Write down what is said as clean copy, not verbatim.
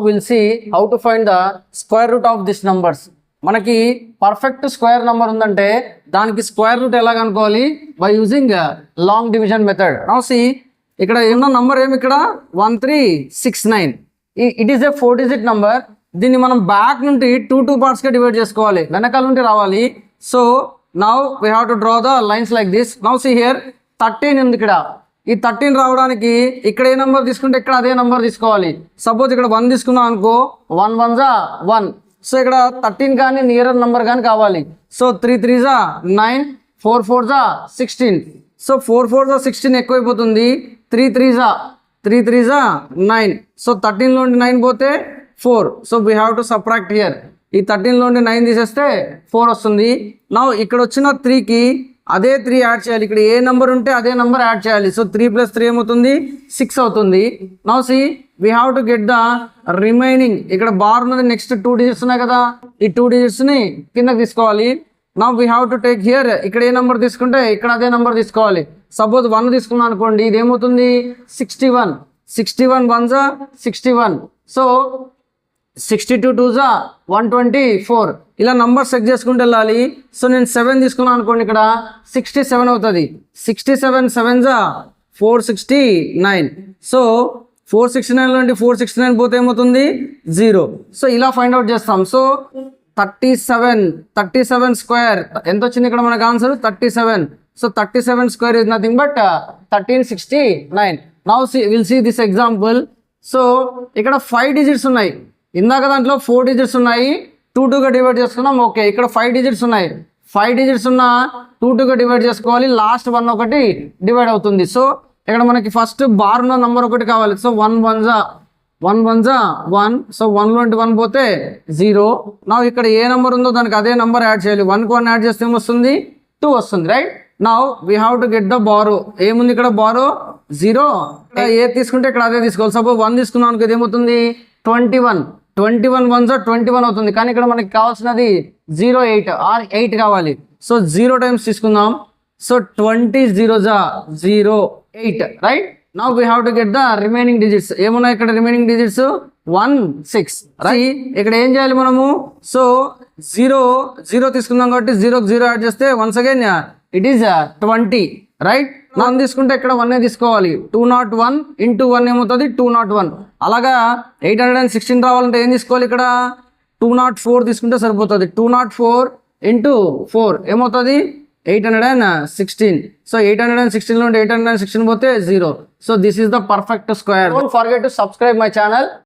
Will see how to find the square root of this numbers. మనకి perfect square number ఉందంటే దానికి square root ఎలా కనుక్కోవాలి? By using long division method. Now see ఇక్కడ ఉన్న number ఏమి? ఇక్కడ 1369. It is a 4 digit number. దీన్ని మనం బ్యాక్ నుండి 2 పార్ట్స్గా డివైడ్ చేసుకోవాలి, వెనకాల నుండి రావాలి. So now we have to draw the lines like this. Now see here 13 ఉంది ఇక్కడ. ఈ 13 రావడానికి ఇక్కడ ఏ నెంబర్ తీసుకుంటే ఇక్కడ అదే నెంబర్ తీసుకోవాలి. సపోజ్ ఇక్కడ 1 తీసుకున్నాం అనుకో, 1 1 జా 1. సో ఇక్కడ 13 కానీ నియరర్ నెంబర్ కానీ కావాలి. సో 3 3 జా 9, 4 4 జా 16. సో 4 4 జా 16 ఎక్కువైపోతుంది. 3 3 జా 9. సో 13లోండి 9 పోతే 4. So we have to subtract here. ఈ 13లోండి 9 తీసేస్తే 4 వస్తుంది. నా ఇక్కడ వచ్చిన 3కి అదే 3 యాడ్ చేయాలి. ఇక్కడ ఏ నెంబర్ ఉంటే అదే నెంబర్ యాడ్ చేయాలి. సో 3 + 3 ఏమవుతుంది? 6 అవుతుంది. Now see we have to get the remaining. ఇక్కడ బార్ ఉన్నది, నెక్స్ట్ 2 digits ఉన్నాయి కదా, ఈ 2 digitsని కిందకి తీసుకోవాలి. Now we have to take here. ఇక్కడ ఏ నెంబర్ తీసుకుంటే ఇక్కడ అదే నెంబర్ తీసుకోవాలి. సపోజ్ 1 తీసుకున్నాం అనుకోండి, ఇది ఏమవుతుంది? 61. 61 1 జా 61. సో 62 2 జా 124. ఇలా నంబర్ చెక్ చేసుకుంటూ వెళ్ళాలి. సో నేను 7 తీసుకున్నాను అనుకోండి, ఇక్కడ 67 అవుతుంది. 67 7 జా 469. సో 469 నుండి 469 పోతే ఏమవుతుంది? 0. సో ఇలా ఫైండ్ అవుట్ చేస్తాం. సో 37 స్క్వేర్ ఎంత వచ్చింది ఇక్కడ మనకు answer? 37. So 37 square is nothing but 1369. Now will see this example. So ఇక్కడ 5 digits ఉన్నాయి. ఇందాక దాంట్లో 4 digits ఉన్నాయి, 2 2గా డివైడ్ చేసుకున్నాం. ఓకే, ఇక్కడ 5 digits ఉన్నాయి. 5 digits ఉన్న 2 2గా డివైడ్ చేసుకోవాలి. లాస్ట్ 1 ఒకటి డివైడ్ అవుతుంది. సో ఇక్కడ మనకి ఫస్ట్ బార్ ఉన్న నెంబర్ ఒకటి కావాలి. సో 1 1 జా 1. సో 1లోంటి 1 పోతే 0. నా ఇక్కడ ఏ నెంబర్ ఉందో దానికి అదే నెంబర్ యాడ్ చేయాలి. 1కి 1 యాడ్ చేస్తే ఏమొస్తుంది? 2 వస్తుంది, right? Now we have to get the borrow. ఏముంది ఇక్కడ? బారో 0. ఏ తీసుకుంటే ఇక్కడ అదే తీసుకోవాలి. సపోజ్ 1 తీసుకున్నాం అనుకో, ఇది ఏమవుతుంది? 21 1 జా 21 అవుతుంది. కానీ ఇక్కడ మనకి కావాల్సినది 08 ఆర్ 8 కావాలి. సో 0 టైమ్స్ తీసుకుందాం. సో 20 0 జా 08, right? Now we have to get the remaining digits. ఏమున్నాయి ఇక్కడ రిమైనింగ్ డిజిట్స్? 1 6, రైట్? ఇక్కడ ఏం చేయాలి మనము? సో 0 తీసుకుందాం కాబట్టి 0కి 0 యాడ్ చేస్తే once again it is 20, right? 1 తీసుకుంటే ఇక్కడ 1 తీసుకోవాలి. 201 ఇంటూ 1 ఏమవుతుంది? 201. అలాగా 816 రావాలంటే ఏం తీసుకోవాలి? ఇక్కడ 204 తీసుకుంటే సరిపోతుంది. 204 ఇంటూ 4 ఏమవుతుంది? 816. సో 816 నుండి 816 పోతే 0. So this is the perfect square. Don't forget to subscribe my channel.